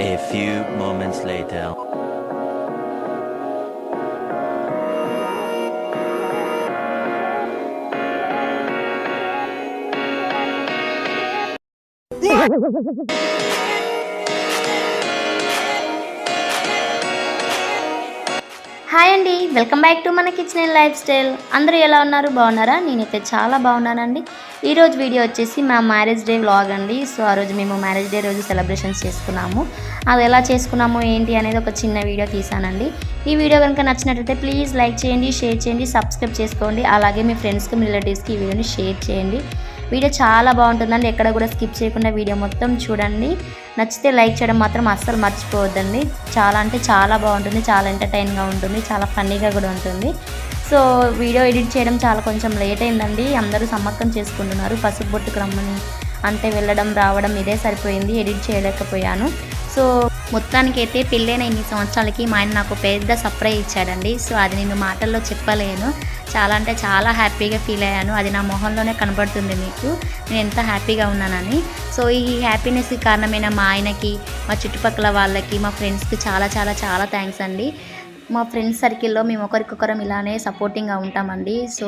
A few moments later. Hi అండి, welcome back to మన kitchen and life style. అందరూ ఎలా ఉన్నారు? బాగున్నారా? నేనైతే చాలా బాగున్నానండి. ఈరోజు వీడియో వచ్చేసి మా మ్యారేజ్ డే వ్లాగ్ అండి. సో ఆ రోజు మేము మ్యారేజ్ డే రోజు సెలబ్రేషన్స్ చేసుకున్నాము. అది ఎలా చేసుకున్నాము ఏంటి అనేది ఒక చిన్న వీడియో తీసానండి. ఈ వీడియో కనుక నచ్చినట్లయితే ప్లీజ్ లైక్ చేయండి, షేర్ చేయండి, సబ్స్క్రైబ్ చేసుకోండి. అలాగే మీ ఫ్రెండ్స్కి, మీ రిలేటివ్స్కి ఈ వీడియోని షేర్ చేయండి. వీడియో చాలా బాగుంటుందండి. ఎక్కడ కూడా స్కిప్ చేయకుండా వీడియో మొత్తం చూడండి. నచ్చితే లైక్ చేయడం మాత్రం అస్సలు మర్చిపోవద్దండి. చాలా అంటే చాలా బాగుంటుంది, చాలా ఎంటర్టైన్గా ఉంటుంది, చాలా ఫన్నీగా కూడా ఉంటుంది. సో వీడియో ఎడిట్ చేయడం చాలా కొంచెం లేట్ అయిందండి. అందరూ సమ్మక్కం చేసుకుంటున్నారు. పసుపు బొట్టుకు రమ్మని అంటే వెళ్ళడం రావడం ఇదే సరిపోయింది, ఎడిట్ చేయలేకపోయాను. సో మొత్తానికైతే పెళ్ళైన ఇన్ని సంవత్సరాలకి మా ఆయన నాకు పెద్ద సర్ప్రైజ్ ఇచ్చాడండి. సో అది నేను మాటల్లో చెప్పలేను. చాలా అంటే చాలా హ్యాపీగా ఫీల్ అయ్యాను. అది నా మొహంలోనే కనబడుతుంది మీకు, నేను ఎంత హ్యాపీగా ఉన్నానని. సో ఈ హ్యాపీనెస్కి కారణమైన మా ఆయనకి, మా చుట్టుపక్కల వాళ్ళకి, మా ఫ్రెండ్స్కి చాలా చాలా చాలా థ్యాంక్స్ అండి. మా ఫ్రెండ్స్ సర్కిల్లో మేము ఒకరికొకరం ఇలానే సపోర్టింగ్గా ఉంటామండి. సో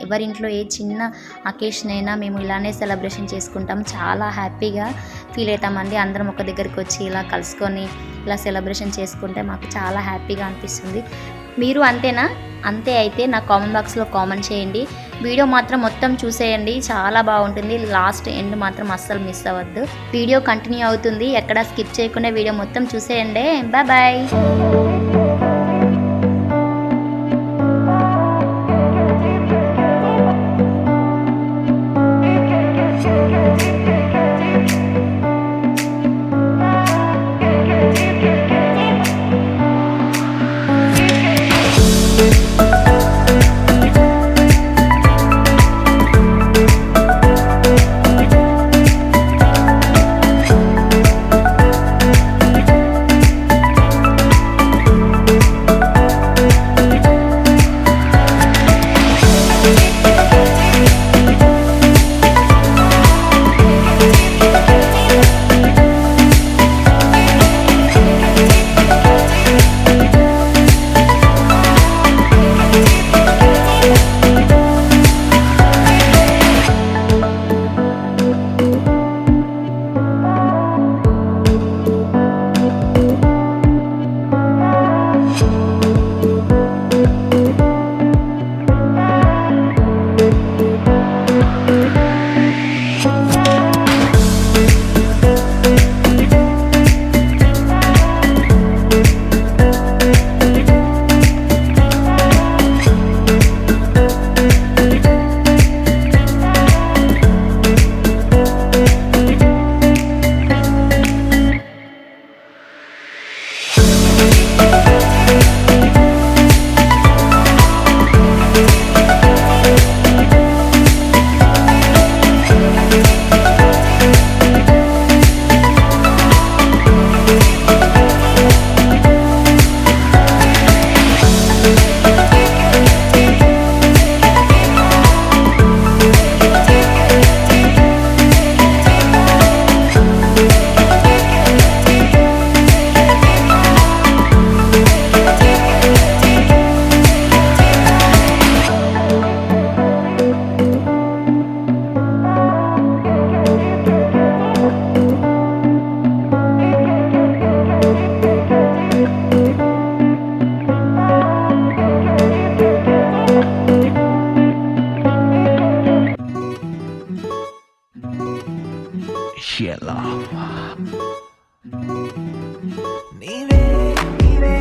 ఎవరింట్లో ఏ చిన్న అకేషన్ అయినా మేము ఇలానే సెలబ్రేషన్ చేసుకుంటాం. చాలా హ్యాపీగా ఫీల్ అవుతామండి. అందరం ఒక దగ్గరికి వచ్చి ఇలా కలుసుకొని ఇలా సెలబ్రేషన్ చేసుకుంటే మాకు చాలా హ్యాపీగా అనిపిస్తుంది. మీరు అంతేనా? అంతే అయితే నా కామెంట్ బాక్స్లో కామెంట్ చేయండి. వీడియో మాత్రం మొత్తం చూసేయండి, చాలా బాగుంటుంది. లాస్ట్ ఎండ్ మాత్రం అస్సలు మిస్ అవ్వద్దు. వీడియో కంటిన్యూ అవుతుంది, ఎక్కడ స్కిప్ చేయకుండా వీడియో మొత్తం చూసేయండి. Bye bye. నీవే నీవే